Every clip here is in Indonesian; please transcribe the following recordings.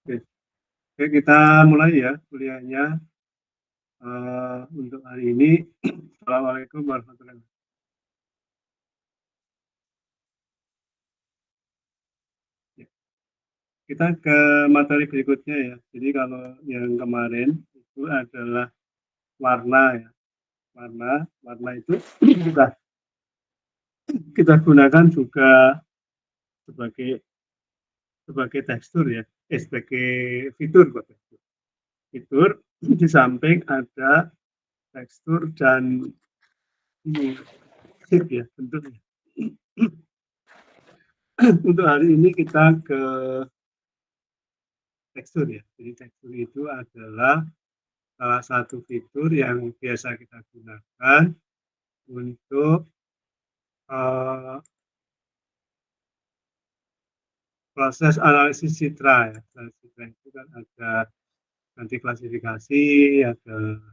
Oke. Oke, kita mulai ya kuliahnya. Untuk hari ini. Assalamualaikum warahmatullahi wabarakatuh. Ya, kita ke materi berikutnya ya. Jadi kalau yang kemarin itu adalah warna ya. Warna itu kita kita gunakan juga sebagai sebagai tekstur ya. Sebagai fitur kok. Fitur di samping ada tekstur dan ini shape ya bentuknya. Untuk hari ini kita ke tekstur ya. Jadi tekstur itu adalah salah satu fitur yang biasa kita gunakan untuk proses analisis citra ya. Citra itu kan ada nanti klasifikasi, ada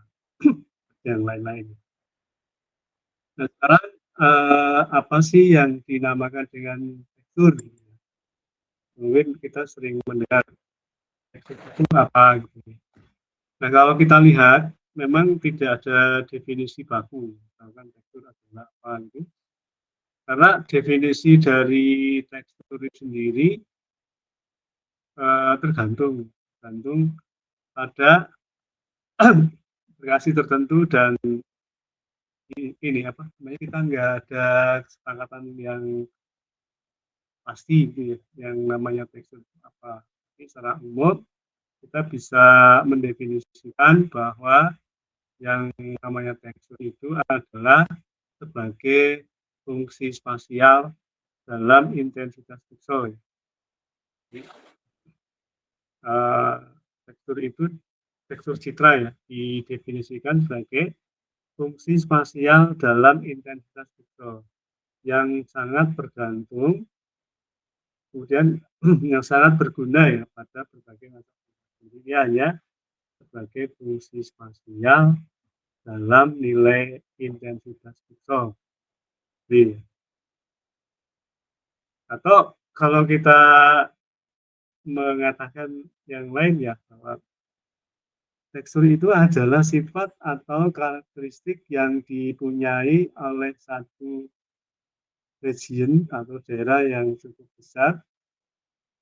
yang lain-lain. Nah, sekarang apa sih yang dinamakan dengan tekstur? Mungkin kita sering mendengar tekstur itu apa gitu. Nah, kalau kita lihat memang tidak ada definisi baku, misalkan tekstur adalah apa gitu. Karena definisi dari tekstur itu sendiri tergantung pada aplikasi tertentu dan ini apa namanya kita nggak ada kesepakatan yang pasti gitu ya, yang namanya tekstur itu apa. Jadi secara umum kita bisa mendefinisikan bahwa yang namanya tekstur itu adalah sebagai fungsi spasial dalam intensitas pixel. Jadi, tekstur itu tekstur citra ya didefinisikan sebagai fungsi spasial dalam intensitas pixel yang sangat bergantung kemudian yang sangat berguna ya pada berbagai macam. Jadi dia hanya sebagai fungsi spasial dalam nilai intensitas pixel. Jadi, atau kalau kita mengatakan yang lain ya bahwa tekstur itu adalah sifat atau karakteristik yang dipunyai oleh satu region atau daerah yang cukup besar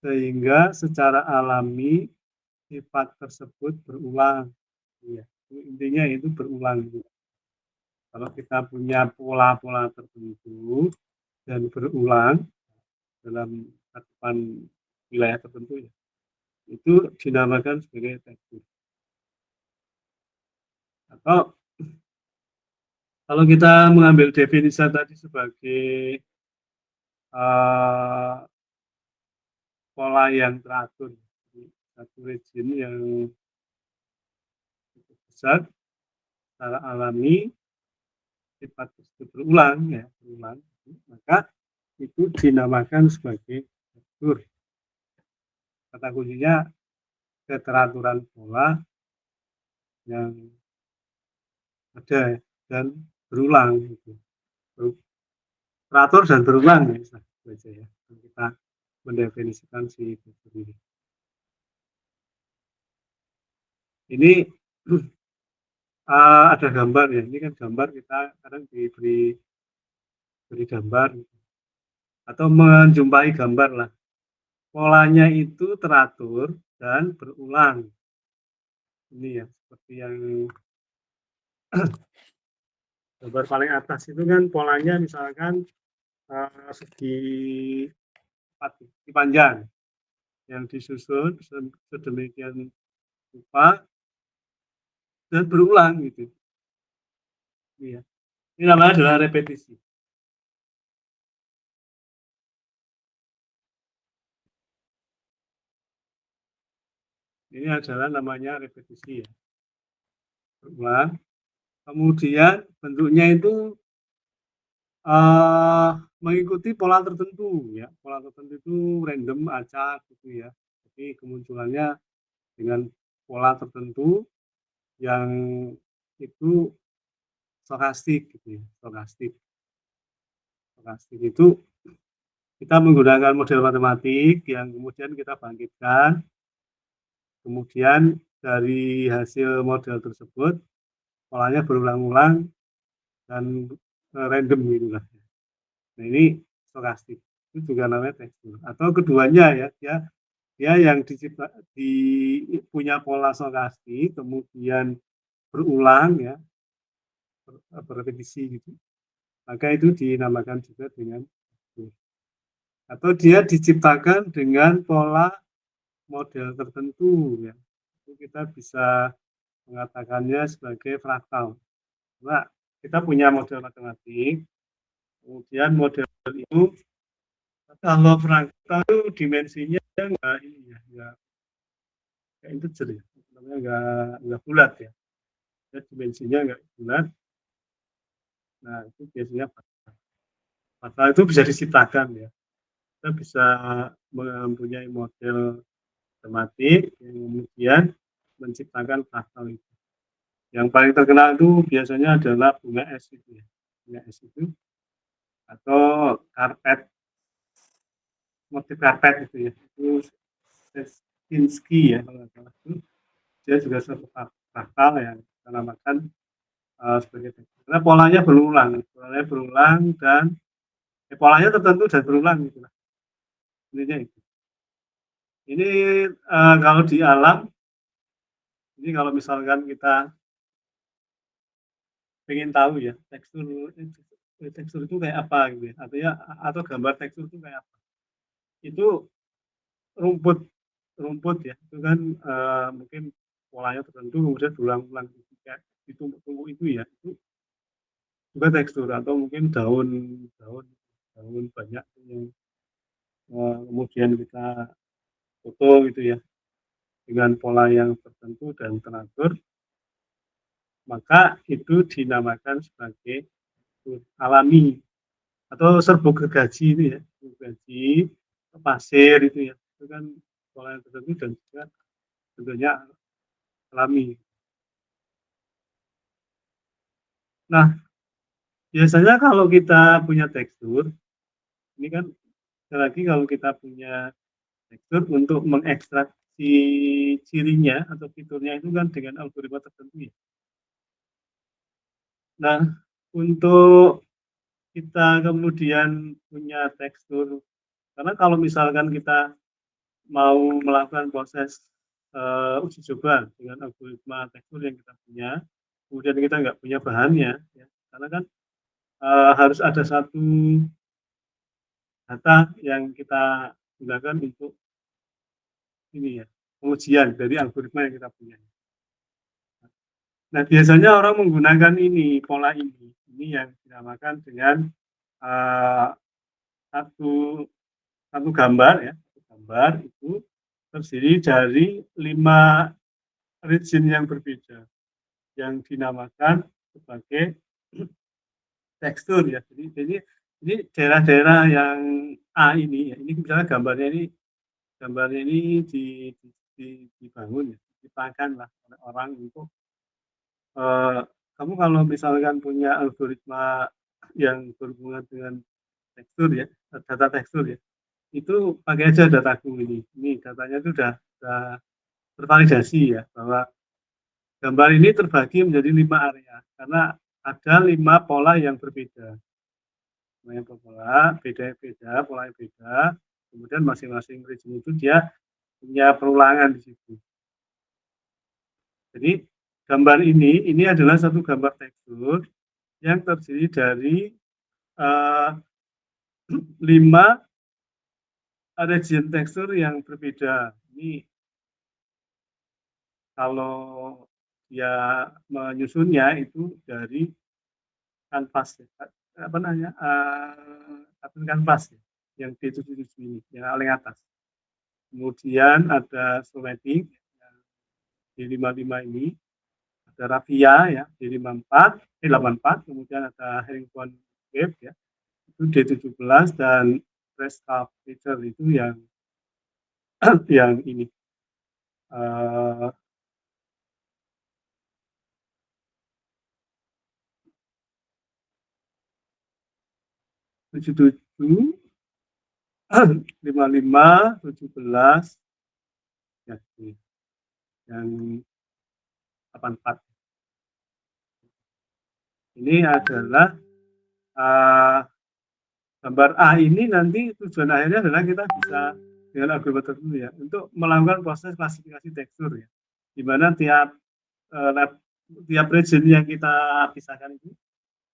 sehingga secara alami sifat tersebut berulang. Ya, intinya itu berulang. Kalau kita punya pola-pola tertentu dan berulang dalam cakupan wilayah tertentu ya, itu dinamakan sebagai tekstur. Atau kalau kita mengambil definisi tadi sebagai pola yang teratur, satu region yang cukup besar secara alami sifat tersebut berulang ya berulang, maka itu dinamakan sebagai tekstur. Kata kuncinya keteraturan pola yang ada dan berulang gitu. Teratur dan berulang ya, saja ya. Kita mendefinisikan si tekstur ini. Ini ada gambar ya. Ini kan gambar kita kadang diberi gambar atau menjumpai gambar lah. Polanya itu teratur dan berulang. Ini ya seperti yang gambar paling atas itu kan polanya misalkan segi panjang yang disusun sedemikian rupa dan berulang gitu. Iya. Ini namanya adalah repetisi. Ini adalah namanya repetisi ya. Berulang. Kemudian bentuknya itu mengikuti pola tertentu ya. Pola tertentu itu random acak gitu ya. Jadi kemunculannya dengan pola tertentu yang itu stokastik gitu ya. Stokastik itu kita menggunakan model matematik yang kemudian kita bangkitkan Kemudian dari hasil model tersebut polanya berulang-ulang dan random gitu lah. Nah ini stokastik, itu juga namanya tekstur. Atau keduanya ya, dia yang punya pola stokastik, kemudian berulang ya, berrepetisi gitu. Maka itu dinamakan juga dengan tekstur. Atau dia diciptakan dengan pola model tertentu ya. Itu kita bisa mengatakannya sebagai fraktal. Karena kita punya model matematik, kemudian model itu kalau fraktal itu dimensinya enggak ini ya, enggak integer ya, namanya enggak bulat ya. Jadi dimensinya enggak bulat. Nah, itu biasanya fraktal. Fraktal itu bisa diciptakan ya. Kita bisa mempunyai model matematik yang kemudian menciptakan fraktal itu. Yang paling terkenal itu biasanya adalah bunga es itu ya. Bunga es itu atau karpet, motif karpet itu ya. Itu Sierpinski ya kalau nggak salah itu. Dia juga suatu fraktal yang kita namakan sebagai tekstur. Karena polanya berulang dan polanya tertentu dan berulang gitu lah. Intinya itu. Ini kalau di alam, ini kalau misalkan kita pengen tahu ya tekstur itu kayak apa gitu ya, atau gambar tekstur itu kayak apa. Itu rumput rumput ya, itu kan mungkin polanya tertentu kemudian berulang-ulang kayak ditumpuk-tumpuk itu ya, itu juga tekstur. Atau mungkin daun daun daun banyak yang kemudian kita foto gitu ya dengan pola yang tertentu dan teratur, maka itu dinamakan sebagai alami. Atau serbuk gergaji itu ya, gergaji pasir itu ya, itu kan pola yang tertentu dan juga tentunya alami. Nah, biasanya kalau kita punya tekstur, ini kan sekali lagi kalau kita punya tekstur untuk mengekstraksi cirinya atau fiturnya itu kan dengan algoritma tertentu ya. Nah, untuk kita kemudian punya tekstur, karena kalau misalkan kita mau melakukan proses uji coba dengan algoritma tekstur yang kita punya, kemudian kita nggak punya bahannya, ya, karena kan harus ada satu data yang kita gunakan untuk ini ya, pengujian dari algoritma yang kita punya. Nah, biasanya orang menggunakan ini, pola ini yang dinamakan dengan uh, satu satu gambar ya, satu gambar itu terdiri dari 5 region yang berbeda yang dinamakan sebagai tekstur ya. Jadi ini daerah-daerah yang A ini ya, ini misalnya gambarnya ini dibangun ya, diciptakan lah oleh orang untuk kamu kalau misalkan punya algoritma yang berhubungan dengan tekstur ya, data tekstur ya, itu pakai aja dataku ini. Ini datanya itu sudah tervalidasi ya, bahwa gambar ini terbagi menjadi 5 area karena ada 5 pola yang berbeda. Yang pola beda-beda, polanya beda. Kemudian masing-masing region itu dia punya perulangan di situ. Jadi gambar ini adalah satu gambar tekstur yang terdiri dari 5 region tekstur yang berbeda. Ini kalau dia menyusunnya itu dari kanvas ya, apa namanya, kartun kanvas ya, yang D77 ini, yang paling atas. Kemudian ada Somatic yang D55 ini, ada Raffia ya D54, D84, kemudian ada Herringbone Wave ya, itu D17 dan Rescap Feature itu yang yang ini uh, 77, 55, 17 ya. yang 84. Ini adalah gambar A ini nanti tujuan akhirnya adalah kita bisa dengan algoritma tertentu ya untuk melakukan proses klasifikasi tekstur ya, di mana tiap region yang kita pisahkan itu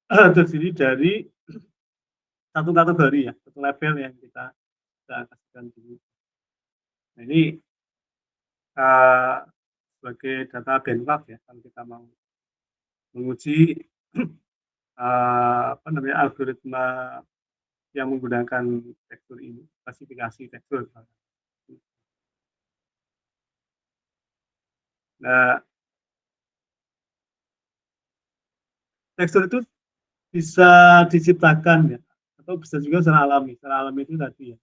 terdiri dari satu kategori ya, satu level yang kita kasihkan dulu. Nah, ini sebagai data benchmark ya, kalau kita mau menguji algoritma yang menggunakan tekstur ini, klasifikasi tekstur. Nah, tekstur itu bisa diciptakan ya, atau bisa juga secara alami. Secara alami itu tadi ya,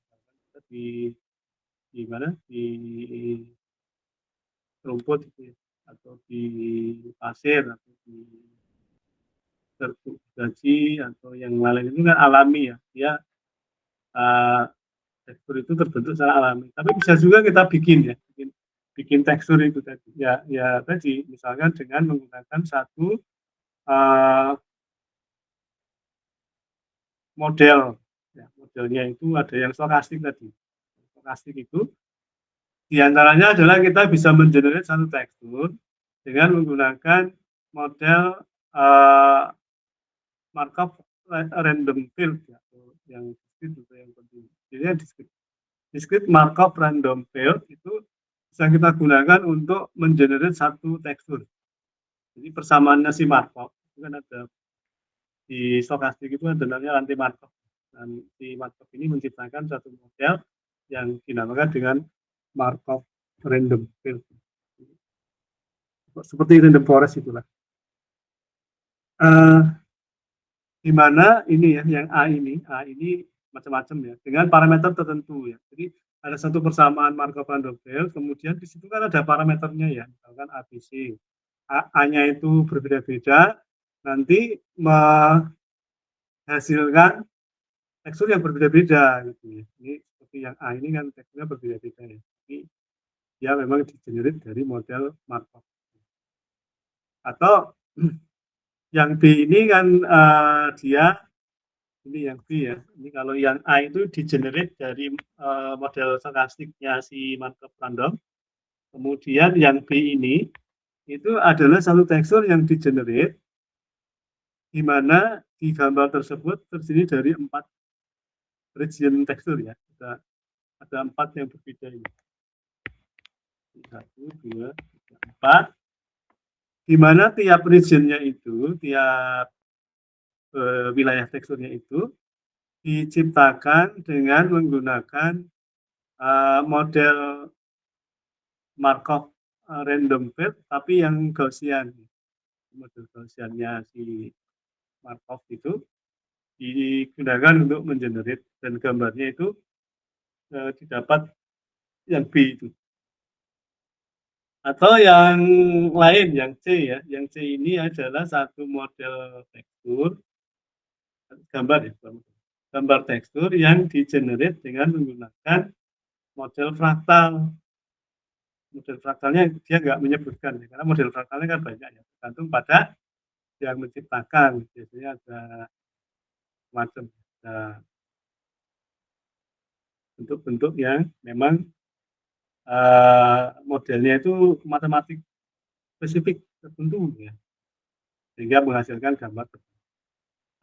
di mana di rumput gitu ya, atau di pasir atau di gergaji atau yang lain itu kan alami ya, dia tekstur itu terbentuk secara alami. Tapi bisa juga kita bikin ya, bikin tekstur itu tadi. Ya tadi misalkan dengan menggunakan satu model. Ya, modelnya itu ada yang stokastik tadi. Stokastik itu diantaranya adalah kita bisa mengenerate satu tekstur dengan menggunakan model markup random field ya, yang discrete itu yang penting. Jadi yang discrete markup random field itu bisa kita gunakan untuk mengenerate satu tekstur. Jadi persamaannya si markup itu kan ada di stokastik itu ada namanya rantai markup. Dan si markup ini menciptakan satu model yang dinamakan dengan markup random field. Seperti random forest itulah. Di mana ini ya, yang A ini macam-macam ya, dengan parameter tertentu ya. Jadi ada satu persamaan markup random field, kemudian di situ kan ada parameternya ya, misalkan ABC. A-nya itu berbeda-beda, nanti menghasilkan tekstur yang berbeda-beda gitu ya. Ini seperti yang A ini kan teksturnya berbeda-beda ya. Jadi dia memang di-generate dari model markup. Atau yang B ini kan dia ini yang B ya. Ini kalau yang A itu di-generate dari model stokastiknya si markup random. Kemudian yang B ini itu adalah satu tekstur yang di-generate di mana di gambar tersebut terdiri dari 4 region tekstur ya. Ada 4 yang berbeda ini. 1, 2, 3, 4. Di mana tiap regionnya itu, tiap wilayah teksturnya itu diciptakan dengan menggunakan model markup random field tapi yang Gaussian. Model Gaussiannya si markup itu digunakan untuk mengenerate dan gambarnya itu didapat yang B itu. Atau yang lain, yang C ya. Yang C ini adalah satu model tekstur gambar ya, gambar tekstur yang di-generate dengan menggunakan model fraktal. Model fraktalnya dia nggak menyebutkan ya, karena model fraktalnya kan banyak ya, tergantung pada yang menciptakan. Biasanya ada macam bentuk-bentuk yang memang modelnya itu matematik spesifik tertentu ya, sehingga menghasilkan gambar.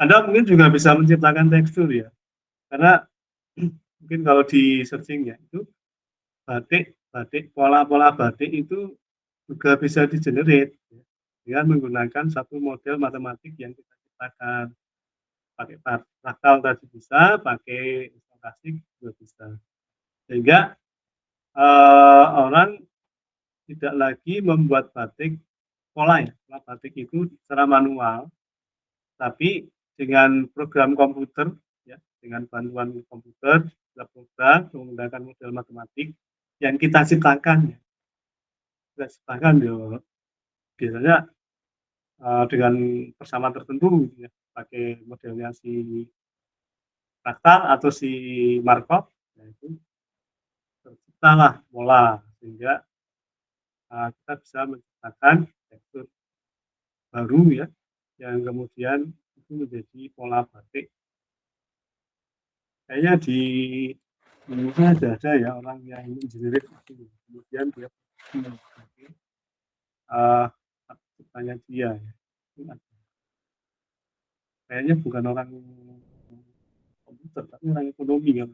Anda mungkin juga bisa menciptakan tekstur ya, karena mungkin kalau di searching ya itu batik pola-pola batik itu juga bisa di-generate ya, dengan menggunakan satu model matematik yang kita ciptakan. Pakai fraktal tadi bisa, pakai stokastik juga bisa. Sehingga orang tidak lagi membuat batik pola ya, pola batik itu secara manual, tapi dengan program komputer ya, dengan bantuan komputer, program menggunakan model matematik yang kita ciptakan ya. Kita ciptakan ya, biasanya dengan persamaan tertentu gitu ya, pakai modelnya si fraktal atau si markup, ya itu terciptalah pola, sehingga kita bisa menciptakan tekstur baru ya, yang kemudian itu menjadi pola batik. Kayaknya di Indonesia ada ya orang yang engineering itu, kemudian dia sebagai ciptanya dia ya. Kayaknya bukan orang komputer tapi orang ekonomi kan,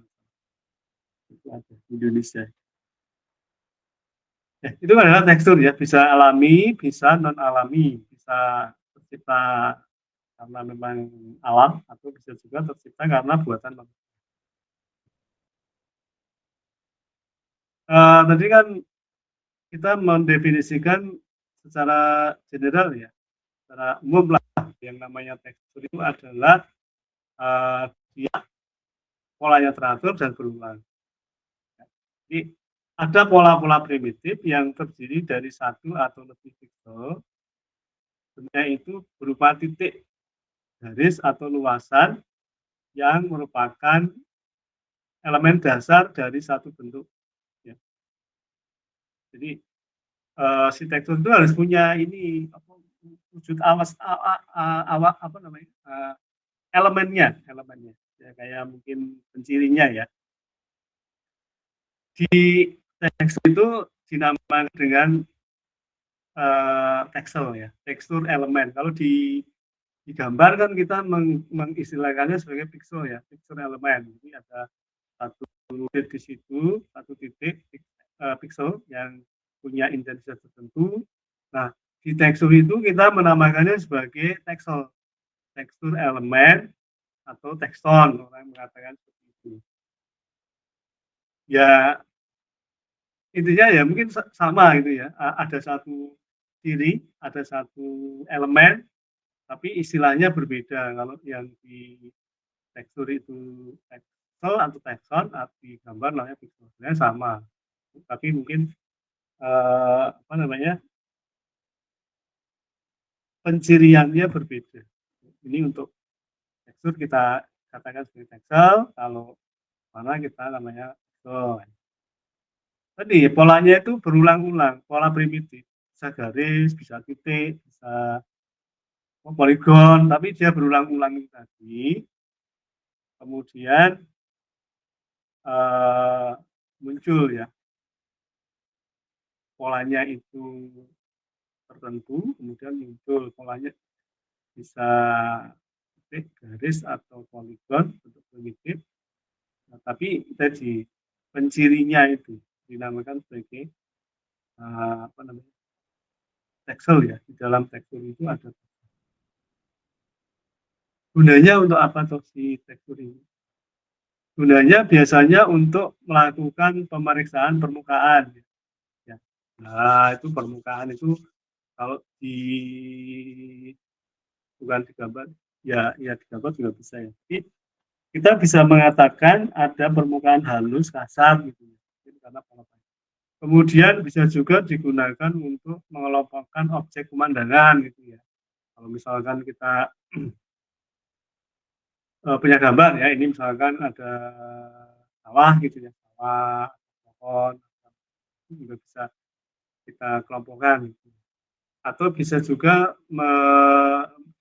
itu ada di Indonesia. Itu adalah tekstur ya, bisa alami, bisa non alami, bisa tercipta karena memang alam atau bisa juga tercipta karena buatan manusia. Tadi kan kita mendefinisikan secara general ya, secara umum lah, yang namanya tekstur itu adalah dia polanya teratur dan berulang. Jadi ada pola-pola primitif yang terdiri dari satu atau lebih pixel, bentuknya itu berupa titik, garis atau luasan yang merupakan elemen dasar dari satu bentuk. Ya. Jadi si tekstur itu harus punya ini wujud apa namanya elemennya ya, kayak mungkin pencirinya ya. Di tekstur itu dinamakan dengan tekstur elemen. Kalau digambar kan kita mengistilahkannya sebagai pixel ya, pixel elemen. Jadi ada satu titik di situ, satu titik pixel yang punya intensitas tertentu. Nah, di tekstur itu kita menamakannya sebagai tekstur elemen atau tekston, orang mengatakan seperti itu. Ya, intinya ya mungkin sama gitu ya, ada satu ciri, ada satu elemen, tapi istilahnya berbeda. Kalau yang di tekstur itu teksel atau tekson, di gambar namanya pixel, sebenarnya sama, tapi mungkin apa namanya penciriannya berbeda. Ini untuk tekstur kita katakan sebagai teksel, kalau mana kita namanya pixel. Tadi polanya itu berulang-ulang, pola primitif, bisa garis, bisa titik, bisa poligon, tapi dia berulang-ulang tadi. Kemudian muncul ya polanya itu tertentu, kemudian muncul polanya bisa titik, garis atau poligon untuk primitif. Nah, tapi tadi pencirinya itu dinamakan sebagai apa namanya teksel ya. Di dalam tekstur itu ada gunanya untuk apa tuh si tekstur ini? Gunanya biasanya untuk melakukan pemeriksaan permukaan. Ya. Nah, itu permukaan itu kalau bukan digambar, ya digambar juga bisa ya. Jadi kita bisa mengatakan ada permukaan halus, kasar gitu. Karena kemudian bisa juga digunakan untuk mengelompokkan objek pemandangan gitu ya. Kalau misalkan kita punya gambar ya, ini misalkan ada sawah gitu ya, sawah, pohon, itu juga bisa kita kelompokkan. Gitu. Atau bisa juga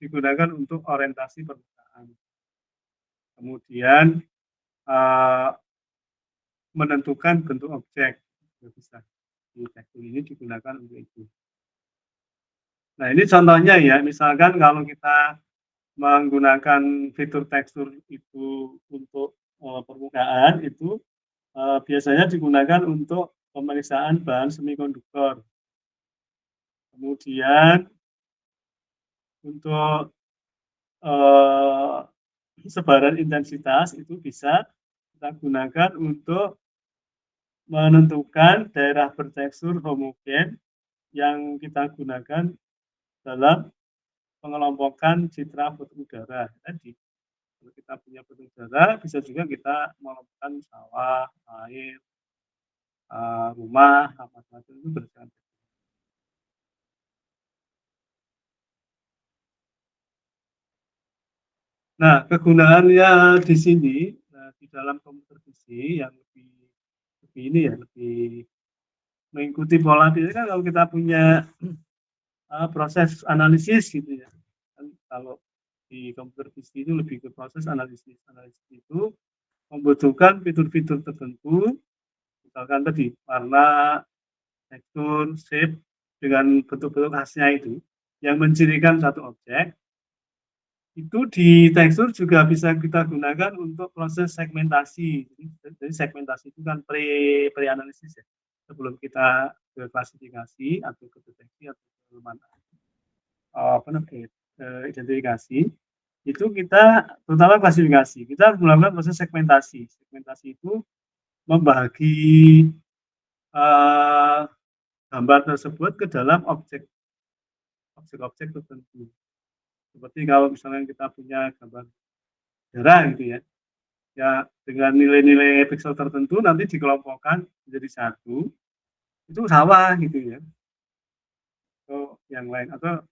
digunakan untuk orientasi permukaan. Kemudian menentukan bentuk objek, juga bisa. Di tekstur ini digunakan untuk itu. Nah ini contohnya ya, misalkan kalau kita menggunakan fitur tekstur itu untuk permukaan itu biasanya digunakan untuk pemeriksaan bahan semikonduktor. Kemudian untuk sebaran intensitas itu bisa kita gunakan untuk menentukan daerah bertekstur homogen yang kita gunakan dalam pengelompokan citra foto udara. Tadi kalau kita punya foto udara, bisa juga kita mengelompokkan sawah, air, rumah, apa saja itu berdasarkan. Nah, kegunaannya di sini di dalam komputer visi yang lebih ini ya, lebih mengikuti pola. Biasanya kan kalau kita punya proses analisis gitu ya, kan kalau di komputer vision itu lebih ke proses analisis. Analisis itu membutuhkan fitur-fitur tertentu, misalkan tadi warna, tekstur, shape, dengan bentuk-bentuk khasnya itu, yang mencirikan satu objek. Itu di tekstur juga bisa kita gunakan untuk proses segmentasi. Jadi segmentasi itu kan pre-analisis ya, sebelum kita ke klasifikasi atau ke deteksi atau ke identifikasi, itu kita terutama klasifikasi, kita harus melakukan proses segmentasi. Segmentasi itu membagi gambar tersebut ke dalam objek-objek tertentu. Seperti kalau misalnya kita punya gambar darah gitu ya, ya dengan nilai-nilai pixel tertentu nanti dikelompokkan menjadi satu, itu sawah gitu ya, atau yang lain, atau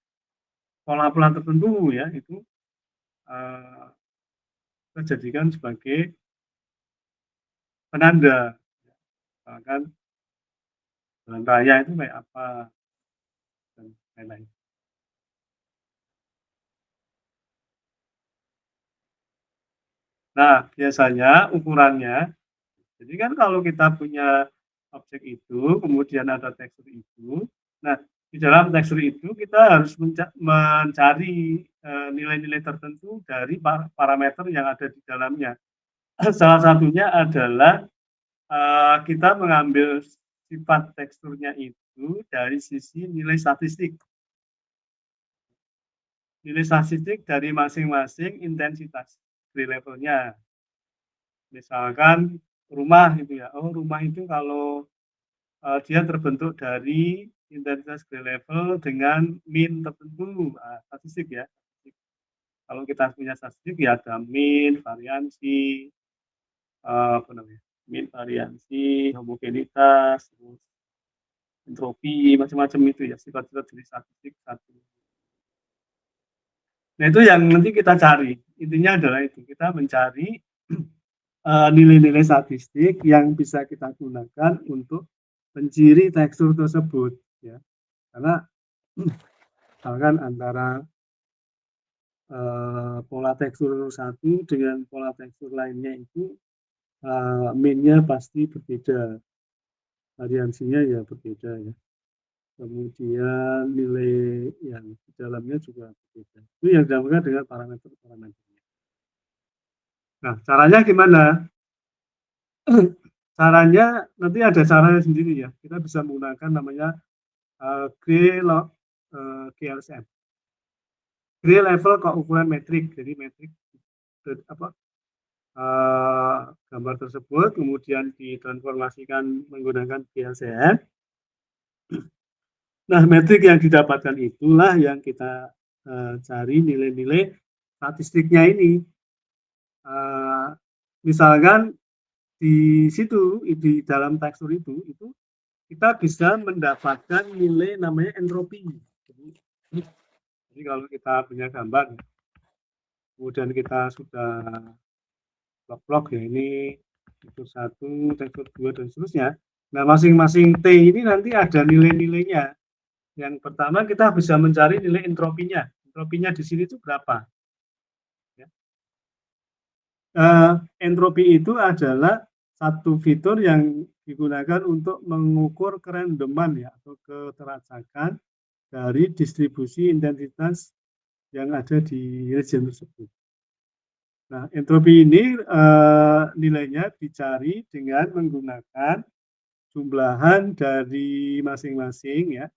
pola-pola tertentu ya, itu kita jadikan sebagai penanda, misalkan jalan raya itu kayak apa, dan lain-lain. Nah, biasanya ukurannya, jadi kan kalau kita punya objek itu, kemudian ada tekstur itu, nah di dalam tekstur itu kita harus mencari nilai-nilai tertentu dari parameter yang ada di dalamnya. Salah satunya adalah kita mengambil sifat teksturnya itu dari sisi nilai statistik. Nilai statistik dari masing-masing intensitas gray levelnya. Misalkan rumah gitu ya, oh rumah itu kalau dia terbentuk dari intensitas gray level dengan min tertentu, statistik ya. Kalau kita punya statistik ya ada min, variansi, apa namanya, min, variansi, homogenitas, entropi, macam-macam itu ya, sifat-sifat dari statistik satu. Nah itu yang nanti kita cari, intinya adalah itu, kita mencari nilai-nilai statistik yang bisa kita gunakan untuk menciri tekstur tersebut ya, karena misalkan antara pola tekstur satu dengan pola tekstur lainnya itu min-nya pasti berbeda, variansinya ya berbeda ya, kemudian nilai yang di dalamnya juga berbeda. Itu yang dinamakan dengan parameter-parameternya. Nah, caranya gimana? Caranya nanti ada caranya sendiri ya. Kita bisa menggunakan namanya GLSM. Gray level keukuran metrik. Jadi metrik apa gambar tersebut kemudian ditransformasikan menggunakan GLSM. Nah, metrik yang didapatkan itulah yang kita cari nilai-nilai statistiknya ini. Misalkan di situ, di dalam tekstur itu kita bisa mendapatkan nilai namanya entropi. Jadi kalau kita punya gambar, kemudian kita sudah blok-blok ya, ini tekstur 1, tekstur 2, dan seterusnya. Nah, masing-masing T ini nanti ada nilai-nilainya. Yang pertama kita bisa mencari nilai entropinya. Entropinya di sini itu berapa? Ya. Entropi itu adalah satu fitur yang digunakan untuk mengukur kerandoman ya, atau keteracakan dari distribusi intensitas yang ada di region tersebut. Nah, entropi ini nilainya dicari dengan menggunakan jumlahan dari masing-masing ya,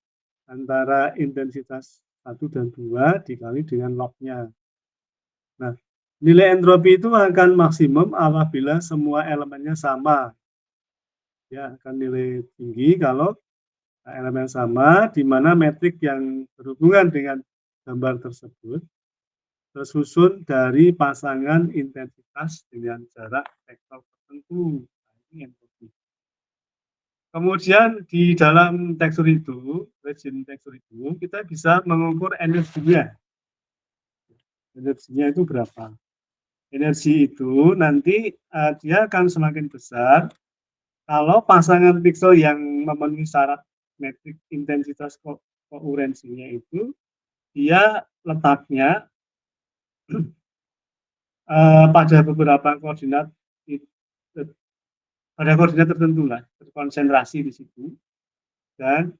antara intensitas 1 dan 2 dikali dengan log-nya. Nah, nilai entropi itu akan maksimum apabila semua elemennya sama. Ya, akan nilai tinggi kalau elemen sama, di mana metrik yang berhubungan dengan gambar tersebut tersusun dari pasangan intensitas dengan jarak vektor tertentu. Ini entropi. Kemudian di dalam tekstur itu, region tekstur itu, kita bisa mengukur energinya. Energinya itu berapa? Energi itu nanti dia akan semakin besar Kalau pasangan piksel yang memenuhi syarat metrik intensitas kourensinya itu, dia letaknya pada beberapa koordinat pada koordinat tertentu lah, terkonsentrasi di situ, dan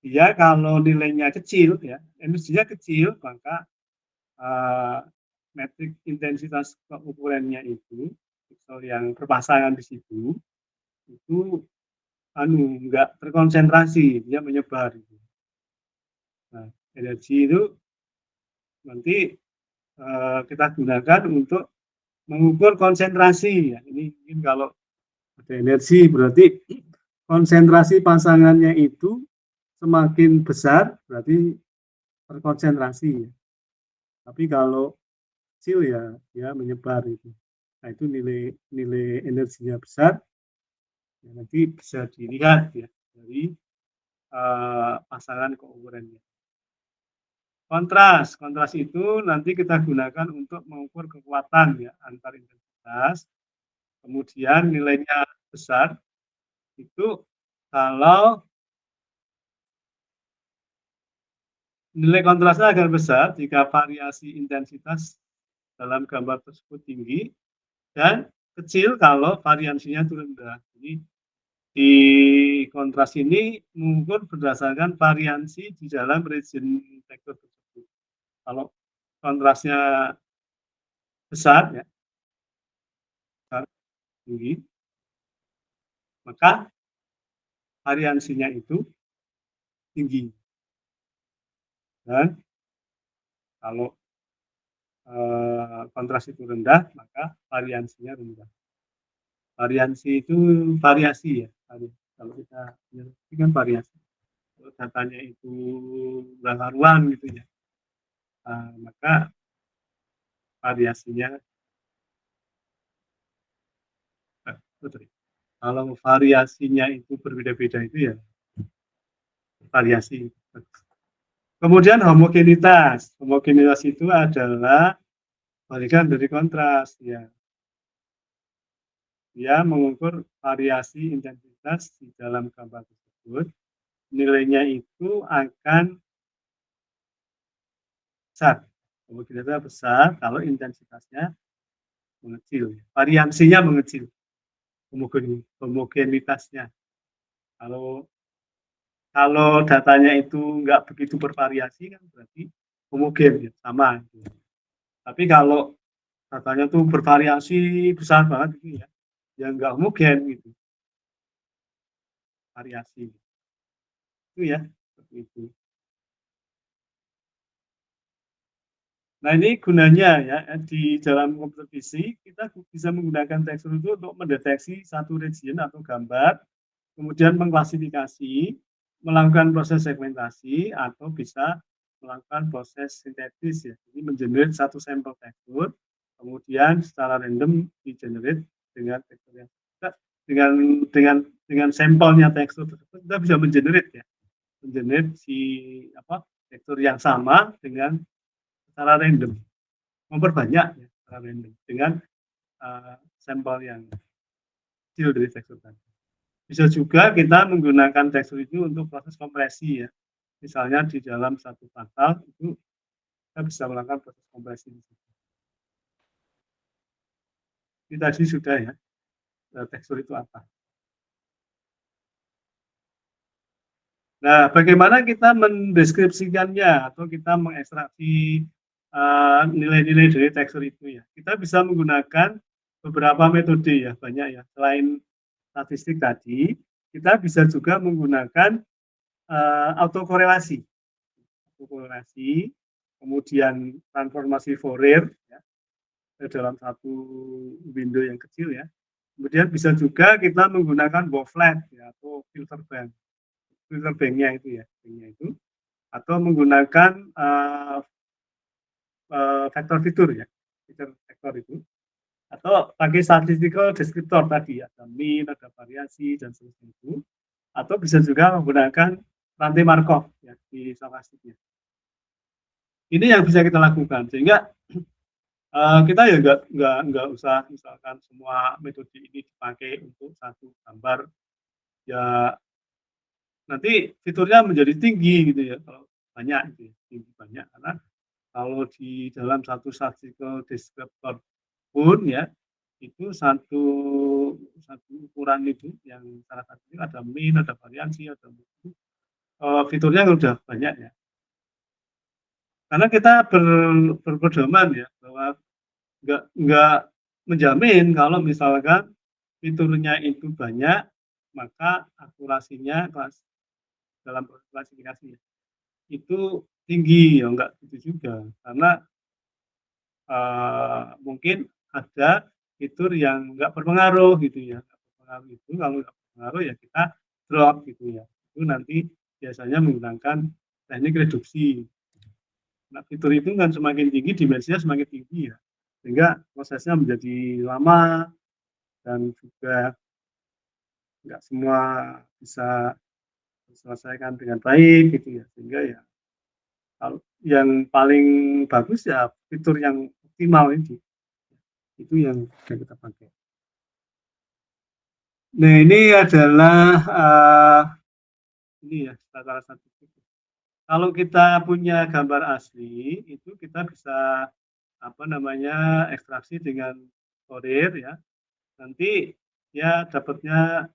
dia kalau nilainya kecil ya, energinya kecil, maka metrik intensitas keukurannya itu, piksel yang berpasangan di situ, itu nggak terkonsentrasi, dia menyebar. Nah, energi itu nanti kita gunakan untuk mengukur konsentrasi. Ya. Ini mungkin kalau ada energi berarti konsentrasi pasangannya itu semakin besar berarti terkonsentrasi. Ya. Tapi kalau kecil ya dia menyebar itu. Nah itu nilai energinya besar. Ya, nanti bisa dilihat ya dari pasangan keukurannya. Kontras itu nanti kita gunakan untuk mengukur kekuatan ya antar intensitas. Kemudian nilainya besar itu kalau nilai kontrasnya akan besar jika variasi intensitas dalam gambar tersebut tinggi dan kecil kalau variasinya itu rendah. Jadi di kontras ini mengukur berdasarkan variasi di dalam region tekstur tersebut. Kalau kontrasnya besar ya, besar, tinggi, maka variasinya itu tinggi. Dan kalau kontras itu rendah, maka variasinya rendah. Variasi itu variasi ya. Kalau kita ini kan variasi. Kalau datanya itu berlaruan gitu ya, maka variasinya kalau variasinya itu berbeda-beda itu ya variasi. Kemudian homogenitas. Homogenitas itu adalah balikan dari kontras ya. Dia mengukur variasi intensitas di dalam gambar tersebut. Nilainya itu akan besar. Homogenitasnya besar kalau intensitasnya mengecil. Variasinya mengecil. Homogenitasnya. Kalau datanya itu nggak begitu bervariasi kan berarti homogen ya, sama. Tapi kalau datanya tuh bervariasi besar banget gitu ya, yang nggak homogen gitu, variasi itu ya seperti itu. Nah ini gunanya ya di dalam komputer fisik kita bisa menggunakan tekstur itu untuk mendeteksi satu region atau gambar, kemudian mengklasifikasi, melakukan proses segmentasi atau bisa melakukan proses sintetis ya. Jadi mengenerate satu sampel tekstur, kemudian secara random di-generate dengan tekstur yang dengan sampelnya tekstur tersebut kita bisa mengenerate ya, mengenerate si tekstur yang sama dengan secara random, memperbanyak ya, secara random dengan sampel yang kecil dari tekstur tadi. Bisa juga kita menggunakan tekstur itu untuk proses kompresi ya. Misalnya di dalam satu pasal itu kita bisa melakukan proses kompresi. Ini tadi sudah ya, tekstur itu apa. Nah, bagaimana kita mendeskripsikannya atau kita mengekstraksi nilai-nilai dari tekstur itu ya. Kita bisa menggunakan beberapa metode ya, banyak ya. Selain statistik tadi, kita bisa juga menggunakan autokorelasi. Autokorelasi, kemudian transformasi Fourier ya, dalam satu window yang kecil ya. Kemudian bisa juga kita menggunakan Bowflex ya, atau filter banknya itu ya, atau menggunakan vektor fitur ya, vektor itu, atau pakai statistical descriptor tadi, ada mean, ada variasi dan seterusnya itu, atau bisa juga menggunakan rantai Markov ya di stokastiknya. Ini yang bisa kita lakukan sehingga Kita ya nggak usah misalkan semua metode ini dipakai untuk satu gambar, ya nanti fiturnya menjadi tinggi gitu ya, kalau banyak gitu ya, tinggi banyak. Karena kalau di dalam satu partikel deskriptor pun ya, itu satu satu ukuran itu yang salah satunya ada min, ada variansi, ada fiturnya udah banyak ya. Karena kita berpedoman ya bahwa nggak menjamin kalau misalkan fiturnya itu banyak, maka akurasinya dalam klasifikasi itu tinggi, ya enggak gitu juga. Karena mungkin ada fitur yang nggak berpengaruh gitu ya, nggak berpengaruh itu kalau nggak berpengaruh ya kita drop gitu ya. Itu nanti biasanya menggunakan teknik reduksi. Nah, fitur itu kan semakin tinggi, dimensinya semakin tinggi ya, sehingga prosesnya menjadi lama dan juga nggak semua bisa diselesaikan dengan baik gitu ya. Sehingga ya kalau yang paling bagus ya fitur yang optimal itu yang kita pakai. Nah, ini adalah ini ya salah satu. Kalau kita punya gambar asli, itu kita bisa apa namanya ekstraksi dengan Fourier ya. Nanti ya dapatnya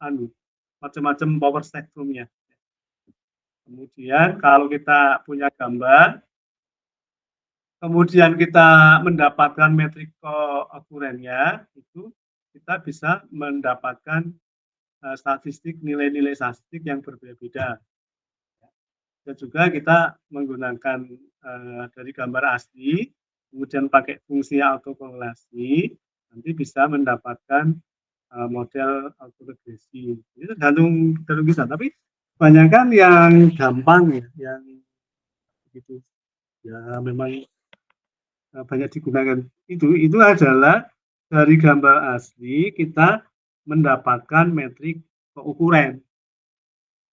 anu macam-macam power spektrumnya. Kemudian kalau kita punya gambar, kemudian kita mendapatkan metrik koakurennya, itu kita bisa mendapatkan statistik nilai-nilai statistik yang berbeda-beda. Dan juga kita menggunakan dari gambar asli, kemudian pakai fungsi autokorelasi, nanti bisa mendapatkan model autoregresi. Ini tergantung bisa, tapi kebanyakan yang gampang ya, yang begitu ya memang banyak digunakan itu adalah dari gambar asli kita mendapatkan metrik keukuran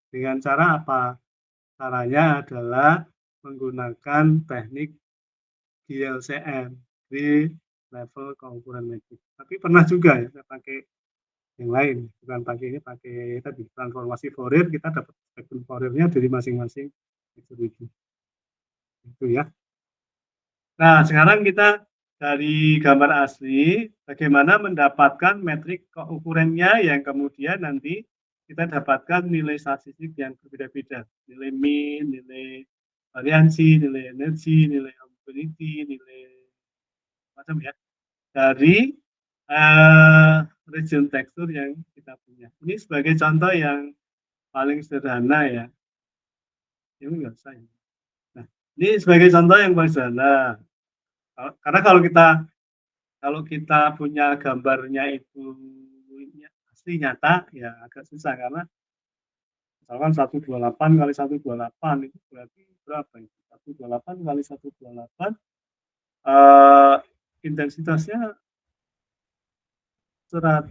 dengan cara apa? Caranya adalah menggunakan teknik GLCM, di level keukuran metrik. Tapi pernah juga ya saya pakai yang lain, bukan pakai ini, pakai tadi transformasi Fourier, kita dapat spektrum Fouriernya dari masing-masing itu ya. Nah, sekarang kita dari gambar asli, bagaimana mendapatkan metrik keukurannya yang kemudian nanti kita dapatkan nilai statistik yang berbeda-beda. Nilai min, nilai variansi, nilai energi, nilai ambiguity, nilai macam ya. Dari region tekstur yang kita punya. Ini sebagai contoh yang paling sederhana ya. Ini enggak usah ya. Nah, ini sebagai contoh yang paling sederhana. Karena kalau kita punya gambarnya itu asli nyata ya agak susah karena misalkan 128 kali 128 itu berarti berapa itu? 128 kali 128 intensitasnya 100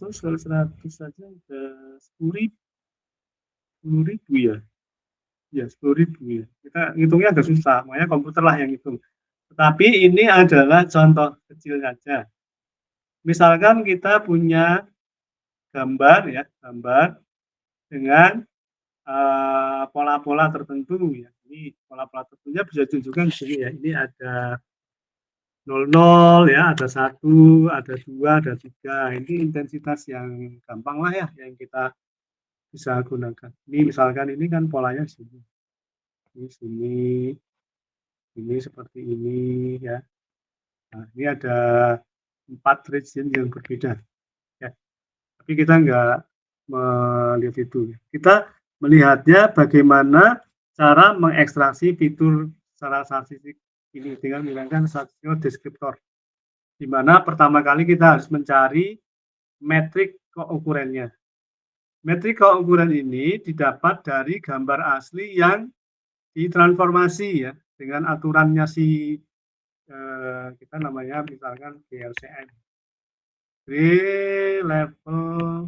kali 100 saja udah 10.000 ya. Ya 10.000 ya. Kita ngitungnya agak susah, makanya komputer lah yang hitung. Tetapi ini adalah contoh kecil saja. Misalkan kita punya gambar ya, gambar dengan pola-pola tertentu ya. Ini pola-pola tertentunya bisa ditunjukkan di sini ya. Ini ada 00 ya, ada 1, ada 2, ada 3. Ini intensitas yang gampang lah ya, yang kita bisa gunakan. Ini misalkan ini kan polanya di sini. Ini seperti ini ya. Nah, ini ada 4 region yang berbeda ya. Tapi kita nggak melihat itu. Kita melihatnya bagaimana cara mengekstraksi fitur secara statistik ini dengan menggunakan statistical descriptor. Di mana pertama kali kita harus mencari metrik keukurannya. Metrik keukuran ini didapat dari gambar asli yang ditransformasi ya dengan aturannya si kita namanya misalkan GLCM. Di level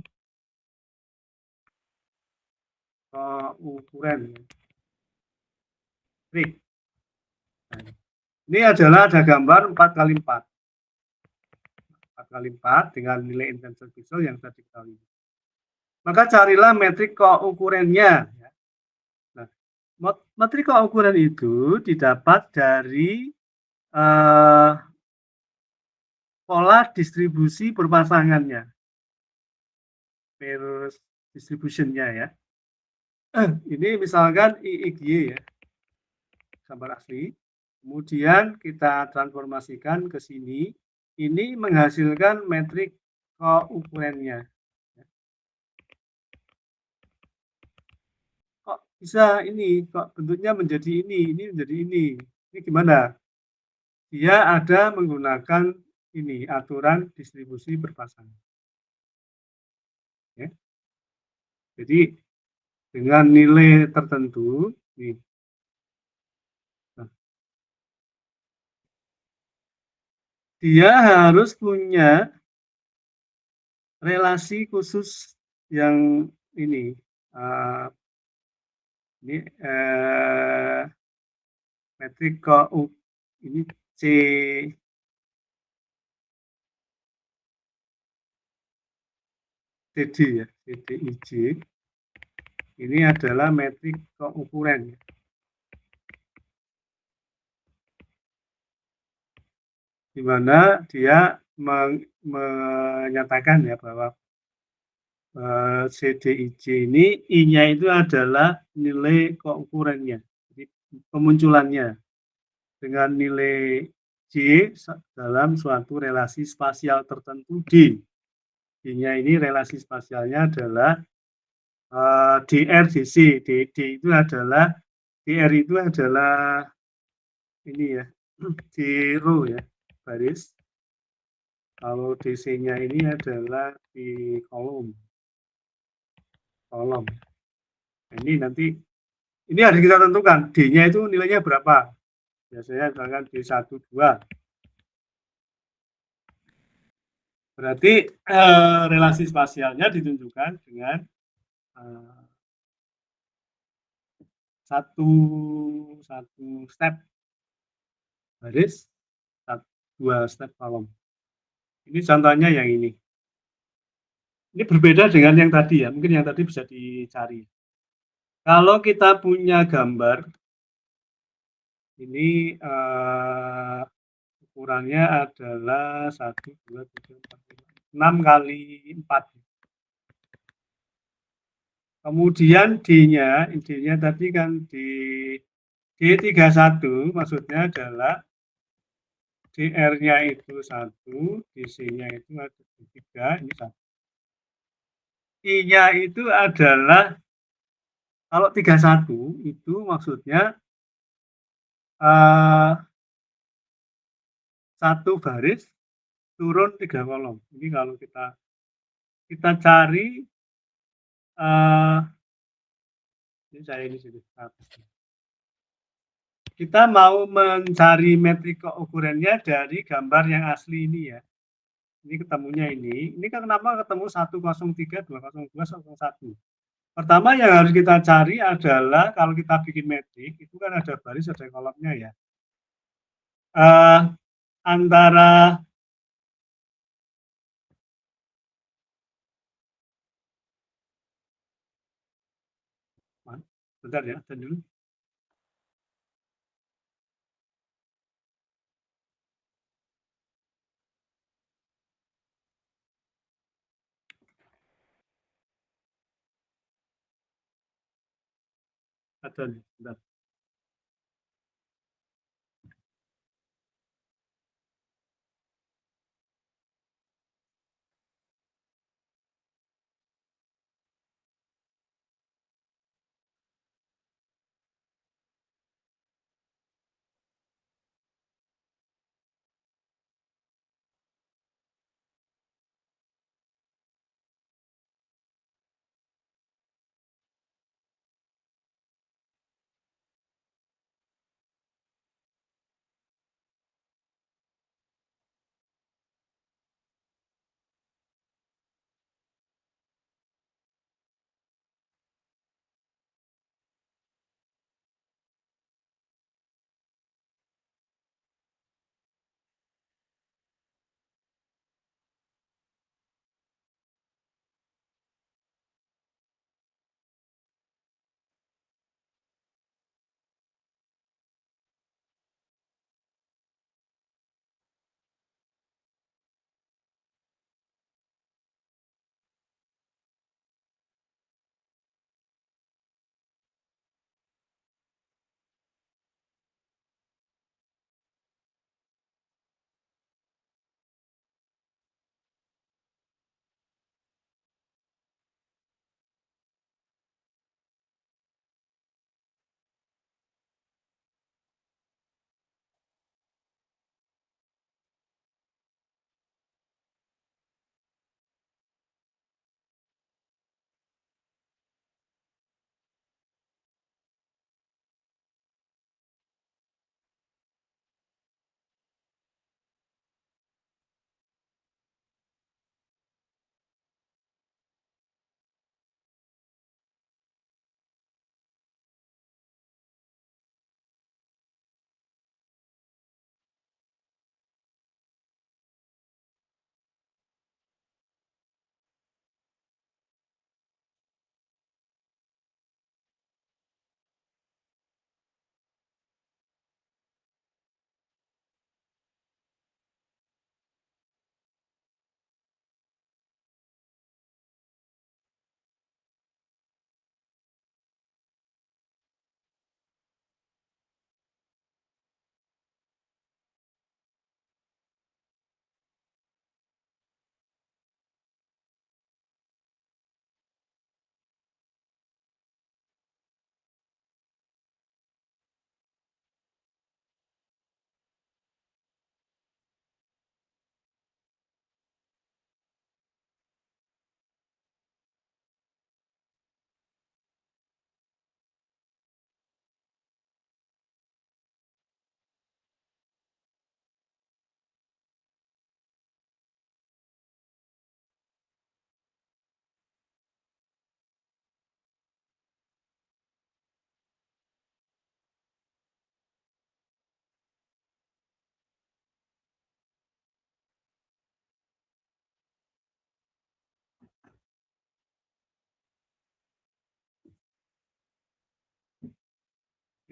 keukuran. Ini adalah ada gambar 4x4. 4x4 dengan nilai intensitas pixel yang tadi kita lihat. Maka carilah metrik keukurannya. Nah, metrik keukuran itu didapat dari pola distribusi berpasangannya, pair distribution-nya ya. Ini misalkan IIG ya, gambar asli. Kemudian kita transformasikan ke sini. Ini menghasilkan metrik keukurannya. Kok bisa ini, kok bentuknya menjadi ini menjadi ini. Ini gimana? Dia ada menggunakan ini, aturan distribusi berpasangan. Ya. Jadi dengan nilai tertentu, nih, dia harus punya relasi khusus yang ini, metrik ini CD ya, CDIJ. Ini adalah metrik keukuran. Di mana dia menyatakan ya bahwa CDIJ ini I-nya itu adalah nilai keukurannya, jadi pemunculannya dengan nilai J dalam suatu relasi spasial tertentu D. D-nya ini relasi spasialnya adalah DR DC. D itu adalah DR itu adalah ini ya, di row ya, baris. Kalau DC-nya ini adalah di kolom. Nah, ini nanti ini harus kita tentukan D-nya itu nilainya berapa. Biasanya misalkan D1, 2. Berarti relasi spasialnya ditunjukkan dengan satu step baris, 2 step kolom. Ini contohnya yang ini. Ini berbeda dengan yang tadi ya, mungkin yang tadi bisa dicari. Kalau kita punya gambar, ini ukurannya adalah 1, 2, 3, 4, 5, 6 kali 4. Kemudian D-nya tadi kan di D31 maksudnya adalah DR-nya itu 1, DC-nya itu ada 3, ini 1. I-nya itu adalah, kalau 31 itu maksudnya satu baris turun 3 kolom. Ini kalau kita cari, ini saya ini sini. Kita mau mencari metrik keukurannya dari gambar yang asli ini ya. Ini ketemunya ini. Ini kan kenapa ketemu 103, 202, 101. Pertama yang harus kita cari adalah kalau kita bikin metrik, itu kan ada baris, ada kolomnya ya. Antara bentar ya, dulu. Ada nih, bentar.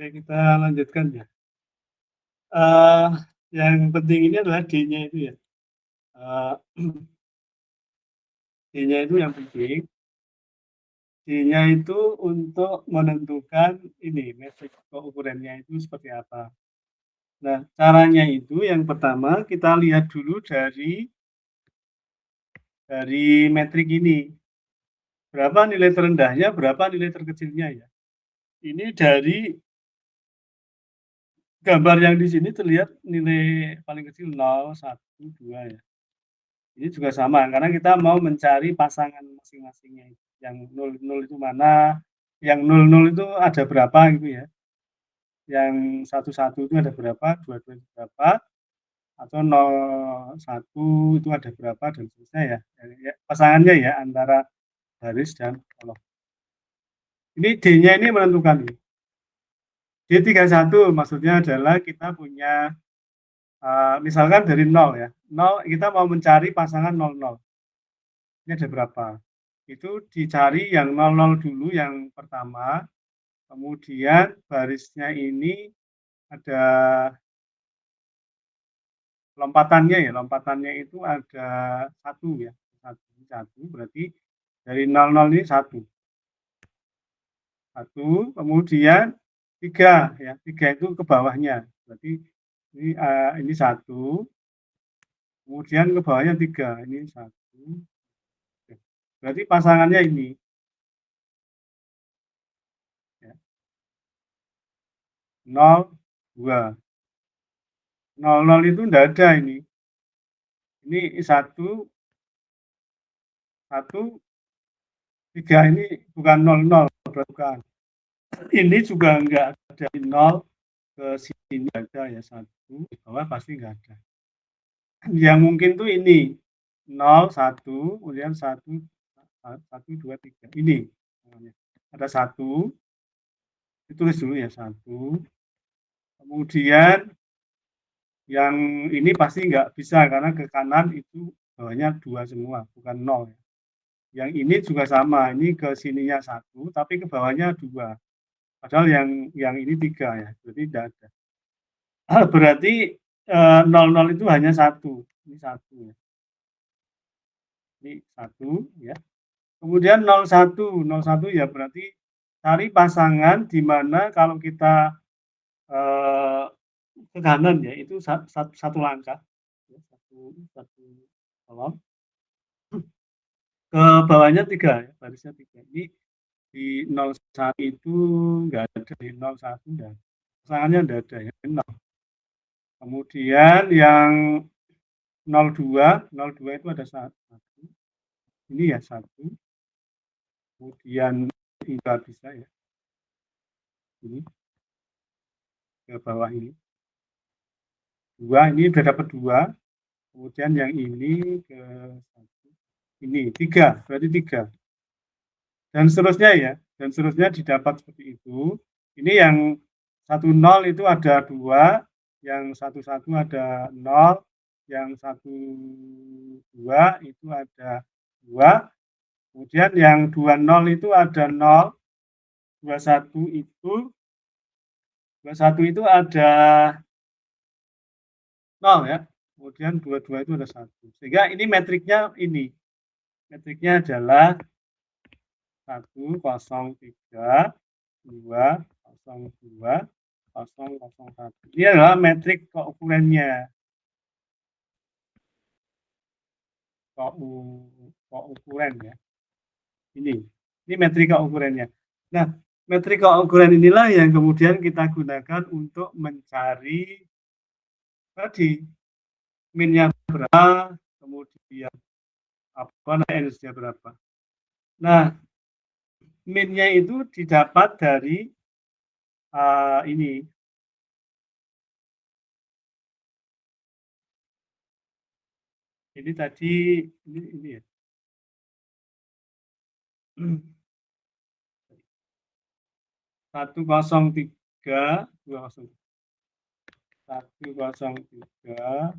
Oke, kita lanjutkan ya. Yang penting ini adalah D-nya itu ya. D-nya itu yang penting. D-nya itu untuk menentukan ini metrik keukurannya itu seperti apa. Nah, caranya itu yang pertama kita lihat dulu dari metrik ini. Berapa nilai terendahnya, berapa nilai terkecilnya ya. Ini dari gambar yang di sini terlihat nilai paling kecil 0, 1, 2 ya. Ini juga sama karena kita mau mencari pasangan masing-masingnya. Yang 0 itu mana, yang 00 itu ada berapa gitu ya. Yang 11 itu ada berapa, 22 itu berapa, atau 01 itu ada berapa dan seterusnya ya. Pasangannya ya antara baris dan kolom. Ini D-nya ini menentukan. D31 maksudnya adalah kita punya misalkan dari 0 ya. 0 kita mau mencari pasangan 00. Ini ada berapa? Itu dicari yang 00 dulu yang pertama, kemudian barisnya ini ada lompatannya itu ada 1 ya. 1 berarti dari 00 ini 1. 1, kemudian 3 ya. 3 itu ke bawahnya. Berarti ini 1, kemudian ke bawahnya 3. Ini 1. Berarti pasangannya ini. Ya. 0, 2. 00 itu enggak ada ini. Ini 1, 3 ini bukan 00, bukan. Ini juga enggak ada 0 ke sini ada ya 1, di bawah pasti enggak ada. Yang mungkin tuh ini 0, 1, kemudian 1, 2, 3. Ini ada 1, ditulis dulu ya 1. Kemudian yang ini pasti nggak bisa karena ke kanan itu bawahnya 2 semua, bukan 0. Yang ini juga sama, ini ke sininya 1, tapi ke bawahnya 2. Padahal yang ini 3 ya, berarti tidak ada. Berarti 00 itu hanya 1. Ini 1 ya. Ini 1 ya. Kemudian 01, 01 ya berarti cari pasangan di mana kalau kita ke kanan ya itu satu langkah, ya, satu kolom. Ke bawahnya 3 ya, barisnya 3. Ini di 01 itu enggak ada, di 01 enggak ada. Pasangannya enggak ada ya, 0. Kemudian yang 02, 02 itu ada 1. Ini ya 1. Kemudian enggak bisa ya. Ini ke bawah ini. 2 ini udah dapat 2. Kemudian yang ini ke 1. Ini 3, berarti 3. Dan seterusnya ya, dan seterusnya didapat seperti itu. Ini yang 10 itu ada 2, yang 11 ada 0, yang 12 itu ada 2, kemudian yang 20 itu ada 0, 21 itu ada 0 ya, kemudian 22 itu ada 1. Sehingga ini metriknya ini. Metriknya adalah 1, 0, 3, 2, 0, 2, 0, 0, 1. Ini adalah metrik keukurannya. Keukuran ya. Ini metrik keukurannya. Nah, metrik keukuran inilah yang kemudian kita gunakan untuk mencari tadi minnya berapa, kemudian apa energinya berapa. Nah, minnya itu didapat dari ini. Ini tadi ini ya. 103, 203. 103,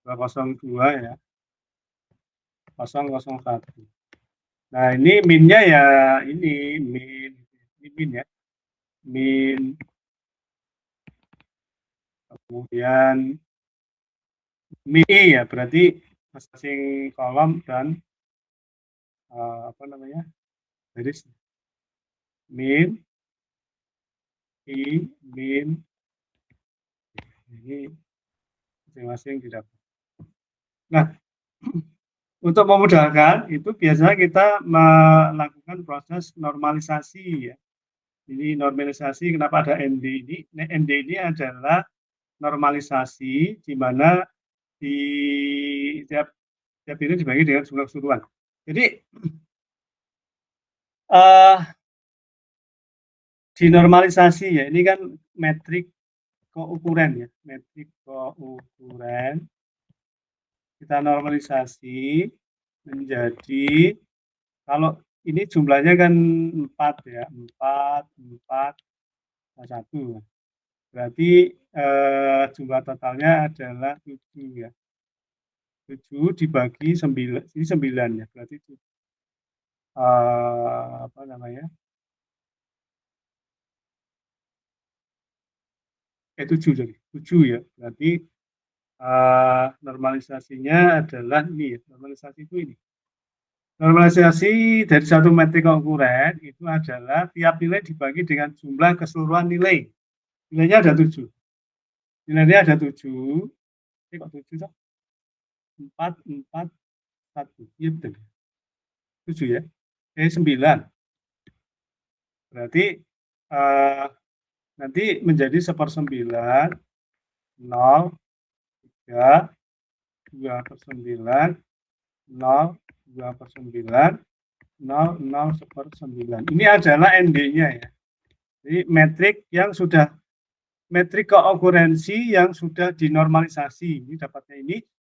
202 ya. 001. Nah, ini minnya ya ini min ini min ya, min, kemudian min ya, berarti masing-masing kolom dan apa namanya, garis min, i, min, ini masing-masing didapat. Nah, untuk memudahkan itu biasanya kita melakukan proses normalisasi ya. Jadi normalisasi kenapa ada ND ini? ND ini adalah normalisasi di mana di tiap ini dibagi dengan jumlah keseluruhan. Jadi dinormalisasi ya, ini kan metrik keukuran ya, metrik keukuran. Kita normalisasi menjadi, kalau ini jumlahnya kan 4 ya, 4, 1. Berarti jumlah totalnya adalah 7 ya. 7 dibagi 9, ini 9 ya, berarti apa namanya? 7 jadi, 7 ya. Berarti normalisasinya adalah ini ya, normalisasi itu ini. Normalisasi dari satu metrik keukuran itu adalah tiap nilai dibagi dengan jumlah keseluruhan nilai. Nilainya ada 7. Nilainya ada 7. Ini kok 7 toh? 4, 4, 1. Iya betul. 7 ya. 9. Berarti nanti menjadi 1/9, 0, 3, 2/9, 0, 2/9, 0, 0, 1/9. Ini adalah ND-nya ya. Jadi metrik yang sudah, metrik keokurensi yang sudah dinormalisasi. Ini dapatnya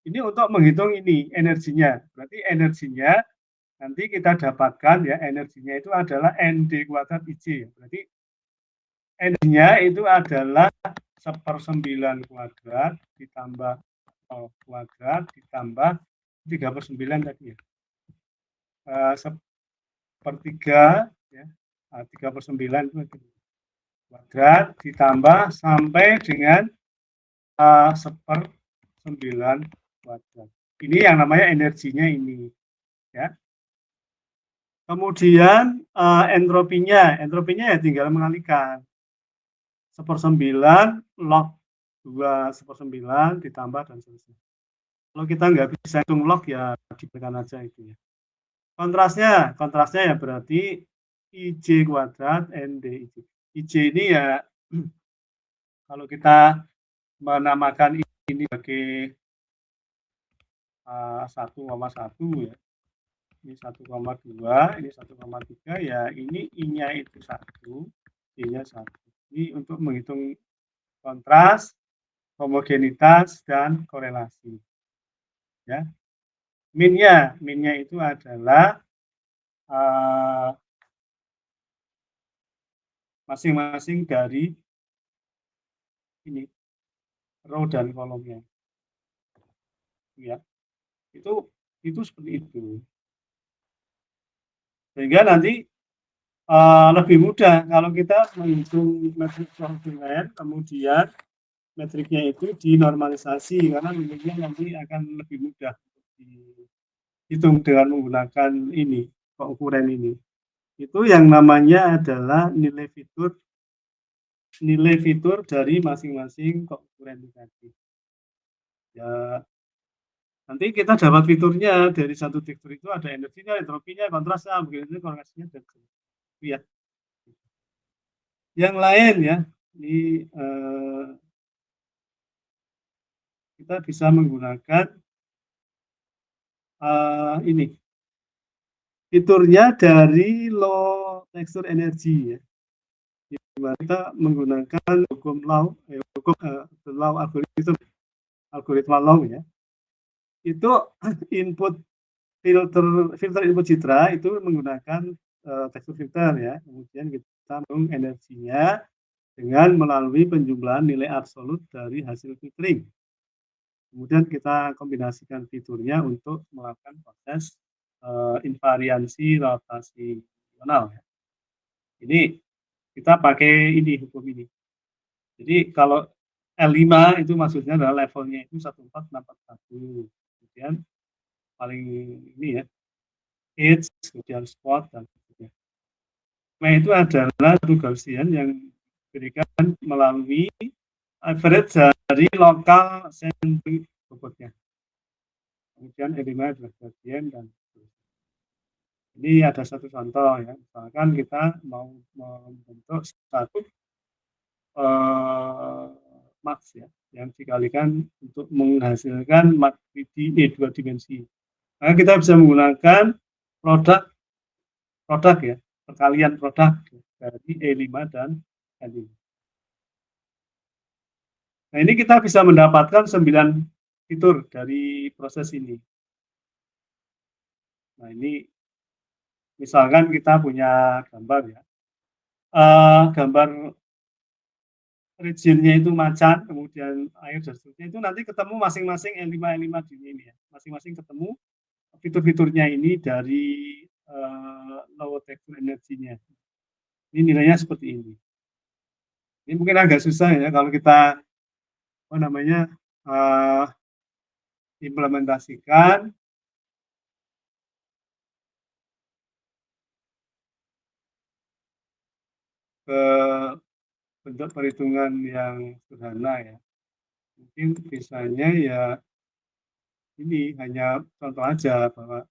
ini untuk menghitung ini energinya. Berarti energinya nanti kita dapatkan ya, energinya itu adalah ND kuadrat IC. Berarti energinya itu adalah 1/9 kuadrat ditambah kuadrat ditambah 3/9 tadi ya. 1/3 ya, 3/9 itu kuadrat ditambah sampai dengan 1/9 kuadrat. Ini yang namanya energinya ini ya. Kemudian entropinya ya tinggal mengalihkan 1/9 log 2 1/9 ditambah dan seterusnya. Kalau kita nggak bisa hitung log ya diberikan aja itu ya. Kontrasnya ya berarti IJ kuadrat ND IJ. IJ ini ya kalau kita menamakan ini sebagai 1,1 ya. Ini 1,2, ini 1,3 ya, ini I-nya itu 1, I-nya 1. Ini untuk menghitung kontras, homogenitas dan korelasi. Ya. Minnya itu adalah masing-masing dari ini row dan kolomnya. Ya. Itu seperti itu. Sehingga nanti lebih mudah kalau kita menghitung metrik koefisien, kemudian metriknya itu dinormalisasi karena nilainya nanti akan lebih mudah dihitung dengan menggunakan ini keukuran ini. Itu yang namanya adalah nilai fitur dari masing-masing keukuran tadi. Ya, nanti kita dapat fiturnya dari satu tekstur itu ada energinya, entropinya, kontrasnya, begitu korelasinya dan ya. Yang lain ya, ini kita bisa menggunakan ini fiturnya dari low texture energy ya. Kita menggunakan hukum algoritma law ya. Itu input filter input citra itu menggunakan tekstur filter ya. Kemudian kita menghitung energinya dengan melalui penjumlahan nilai absolut dari hasil filtering. Kemudian kita kombinasikan fiturnya untuk melakukan proses invariansi rotasi diagonal ya. Ini kita pakai ini, hukum ini. Jadi kalau L5 itu maksudnya adalah levelnya itu 14641. Kemudian paling ini ya, hits, kemudian spot, dan sebagainya. Nah, itu adalah satu Gaussian yang diberikan melalui average dari lokal sampling bobotnya. Kemudian L5 adalah Gaussian dan ini ada satu contoh ya, misalkan kita mau membentuk satu max ya, yang dikalikan untuk menghasilkan mat 3D 2 dimensi. Maka kita bisa menggunakan produk ya, perkalian produk dari E5 dan L5. Nah, ini kita bisa mendapatkan 9 fitur dari proses ini. Nah, ini misalkan kita punya gambar ya, gambar regionnya itu macan, kemudian air dan seterusnya, itu nanti ketemu masing-masing L5 di ini ya, masing-masing ketemu fitur-fiturnya ini dari low texture energinya. Ini nilainya seperti ini. Ini mungkin agak susah ya kalau kita apa namanya implementasikan ke bentuk perhitungan yang sederhana ya. Mungkin misalnya ya ini hanya contoh aja bahwa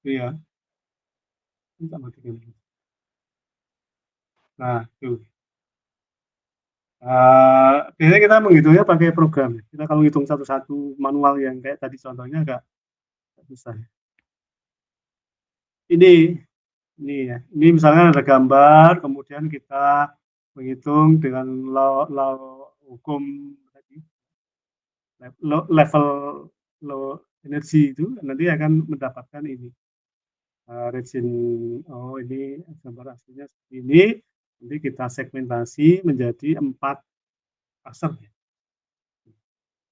ya, kita matikan. Nah, tuh. Biasanya kita menghitungnya pakai program. Kita kalau hitung satu-satu manual yang kayak tadi contohnya agak susah. Ini ya. Ini misalnya ada gambar, kemudian kita menghitung dengan hukum tadi, level low energi itu nanti akan mendapatkan ini. Region, oh ini gambar aslinya seperti ini. Nanti kita segmentasi menjadi 4 pasar.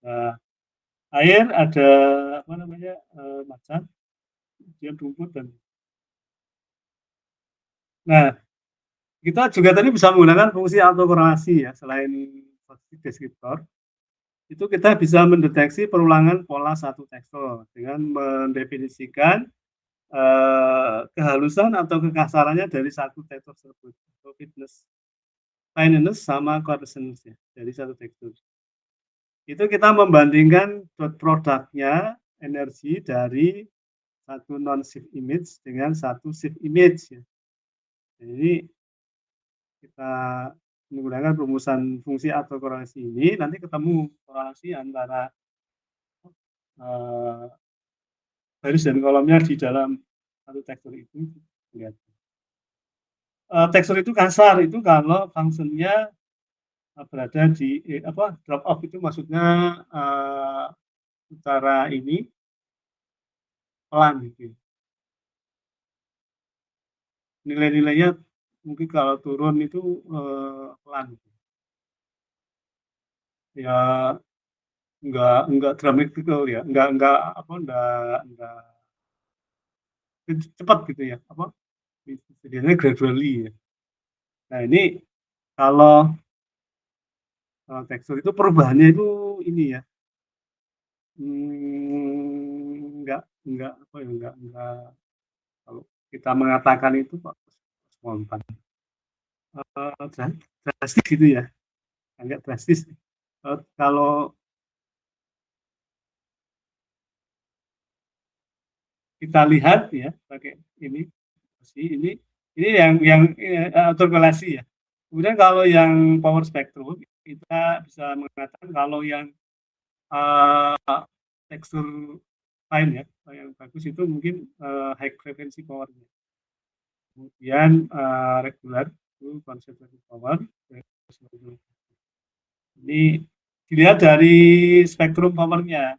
Nah, air ada apa namanya macan, kemudian rumput dan. Nah, kita juga tadi bisa menggunakan fungsi autokorelasi ya, selain fungsi deskriptor. Itu kita bisa mendeteksi perulangan pola satu tekstur dengan mendefinisikan kehalusan atau kekasarannya dari satu tekstur tersebut. Fineness sama coarseness ya, dari satu tekstur. Itu kita membandingkan produknya energi dari satu non-shift image dengan satu shift image ya. Jadi kita menggunakan rumusan fungsi autokorelasi ini, nanti ketemu korelasi antara baris dan kolomnya di dalam satu tekstur itu. Lihat. Tekstur itu kasar itu kalau fungsinya berada di drop off itu maksudnya secara ini pelan gitu. Nilai-nilainya mungkin kalau turun itu pelan. Ya enggak dramatikal ya, enggak cepat gitu ya, jadinya gradually ya. Nah ini kalau tekstur itu perubahannya itu ini ya, enggak apa ya, enggak kalau kita mengatakan itu kok spontan, drastis gitu ya, agak drastis. Kalau kita lihat ya pakai ini yang autokorelasi ya. Kemudian kalau yang power spectrum kita bisa mengatakan kalau yang tekstur lain ya, yang bagus itu mungkin high frequency power-nya. Kemudian regular itu conservative power. Ini dilihat dari spektrum powernya.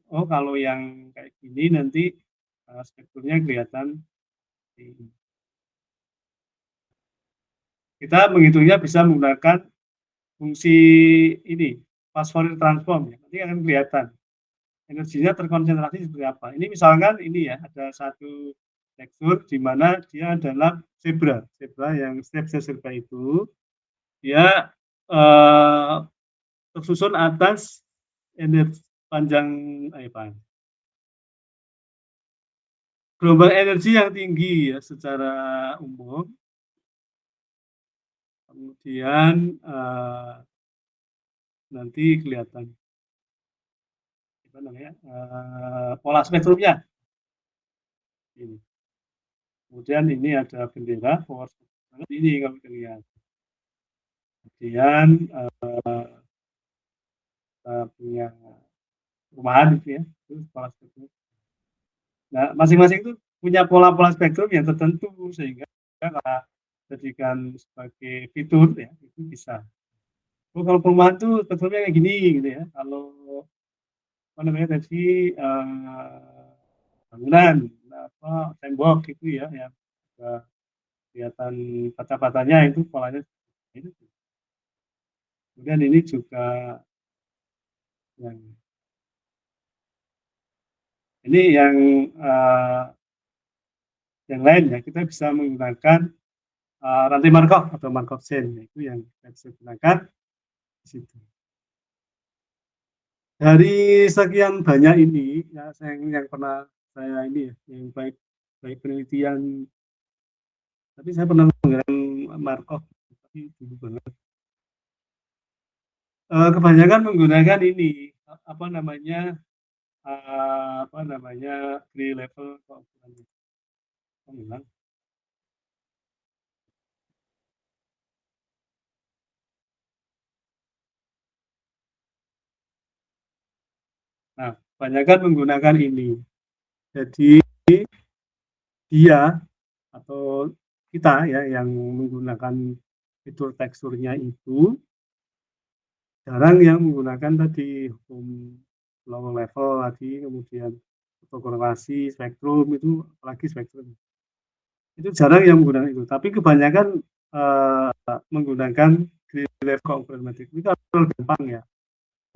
Kalau yang kayak gini nanti spektrumnya kelihatan. Kita menghitungnya bisa menggunakan fungsi ini, fast Fourier transform. Nanti akan kelihatan energinya terkonsentrasi seperti apa. Ini misalkan ini ya, ada satu tekstur di mana dia adalah zebra yang setiap zebra itu dia tersusun atas energi panjang gelombang energi yang tinggi ya secara umum. Kemudian nanti kelihatan apa namanya pola spektrumnya. Ini. Kemudian ini ada bendera power ini kalau kita lihat. Kemudian kita punya perumahan gitu ya, itu pola spektrum. Nah, masing-masing itu punya pola-pola spektrum yang tertentu sehingga kita jadikan sebagai fitur ya itu bisa. Kalau perumahan tuh spektrumnya kayak gini gitu ya. Kalau apa namanya tadi bangunan apa tembok gitu ya yang kelihatan kaca-kacanya itu polanya itu. Kemudian ini juga yang ini yang lain ya kita bisa menggunakan rantai Markov atau Markov chain itu yang kita bisa gunakan di situ. Dari sekian banyak ini ya yang pernah saya ini ya yang baik penelitian tapi saya pernah menggunakan Markov tapi dulu banget. Kebanyakan menggunakan ini apa namanya Gray level keunggulan. Nah, kebanyakan menggunakan ini. Jadi dia atau kita ya yang menggunakan fitur teksturnya itu jarang yang menggunakan tadi hukum low level tadi, kemudian fotokorelasi, spektrum itu apalagi spektrum. Itu jarang yang menggunakan itu, tapi kebanyakan menggunakan gray level confirmative. Itu lebih gampang ya.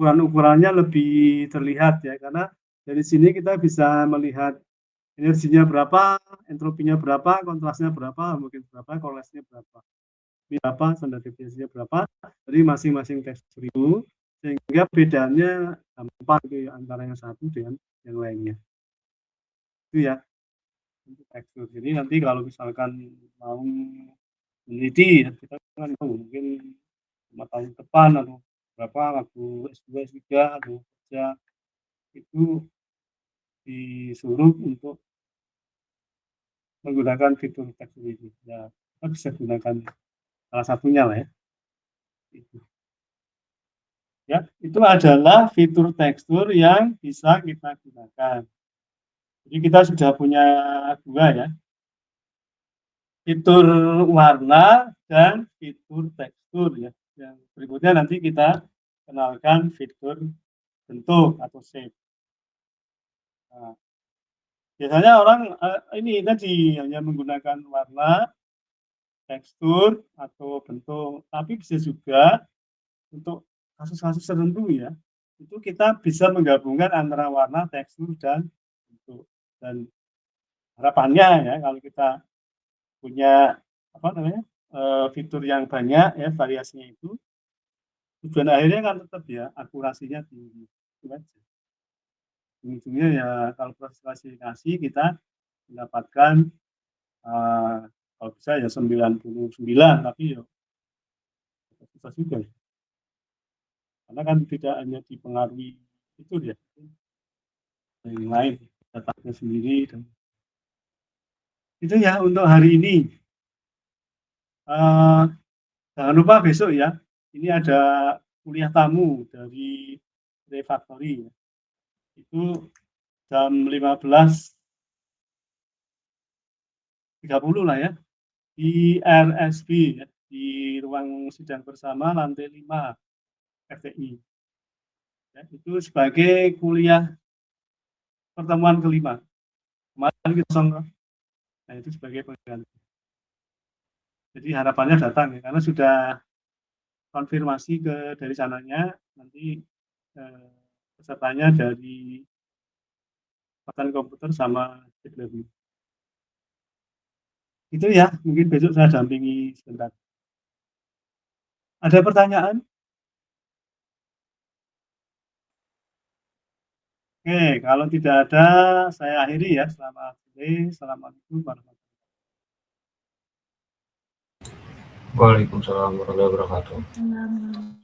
Ukuran-ukurannya lebih terlihat ya, karena dari sini kita bisa melihat energinya berapa, entropinya berapa, kontrasnya berapa, mungkin berapa, korelasinya berapa. Berapa, standar deviasinya berapa dari masing-masing tekstur itu, sehingga bedanya gampang itu ya, antara yang satu dengan yang lainnya. Itu ya untuk tekstur. Jadi nanti kalau misalkan mau meneliti, kita kan mungkin 5 tahun depan atau berapa waktu S2, S3 atau kerja itu disuruh untuk menggunakan fitur tekstur ini. Ya, kita bisa gunakan salah satunya lah ya. Itu. Ya, itu adalah fitur tekstur yang bisa kita gunakan. Jadi kita sudah punya dua ya. Fitur warna dan fitur tekstur ya. Yang berikutnya nanti kita kenalkan fitur bentuk atau shape. Nah, biasanya orang ini tadi hanya menggunakan warna, tekstur atau bentuk, tapi bisa juga untuk kasus-kasus tertentu ya, itu kita bisa menggabungkan antara warna, tekstur, dan bentuk. Dan harapannya ya kalau kita punya apa namanya fitur yang banyak ya variasinya itu, tujuan akhirnya kan tetap ya akurasinya tinggi. Itu aja. Ujungnya ya kalau proses klasifikasi kita mendapatkan kalau bisa ya 99, tapi ya susah juga ya. Karena kan tidak hanya dipengaruhi itu ya, yang lain datanya sendiri. Dan itu ya untuk hari ini. Jangan lupa besok ya, ini ada kuliah tamu dari Refactory ya. Itu jam 15.30 lah ya, di RSB ya, di ruang sidang bersama lantai 5 FTI. Ya, itu sebagai kuliah pertemuan kelima. Kemarin kita kosong, nah itu sebagai pengganti. Jadi harapannya datang ya, karena sudah konfirmasi dari sananya, nanti pesertanya dari Fakultas Komputer sama Teknologi. Itu ya, mungkin besok saya dampingi sebentar. Ada pertanyaan? Oke, kalau tidak ada, saya akhiri ya. Selamat sore, assalamualaikum warahmatullahi wabarakatuh. Waalaikumsalam warahmatullahi wabarakatuh.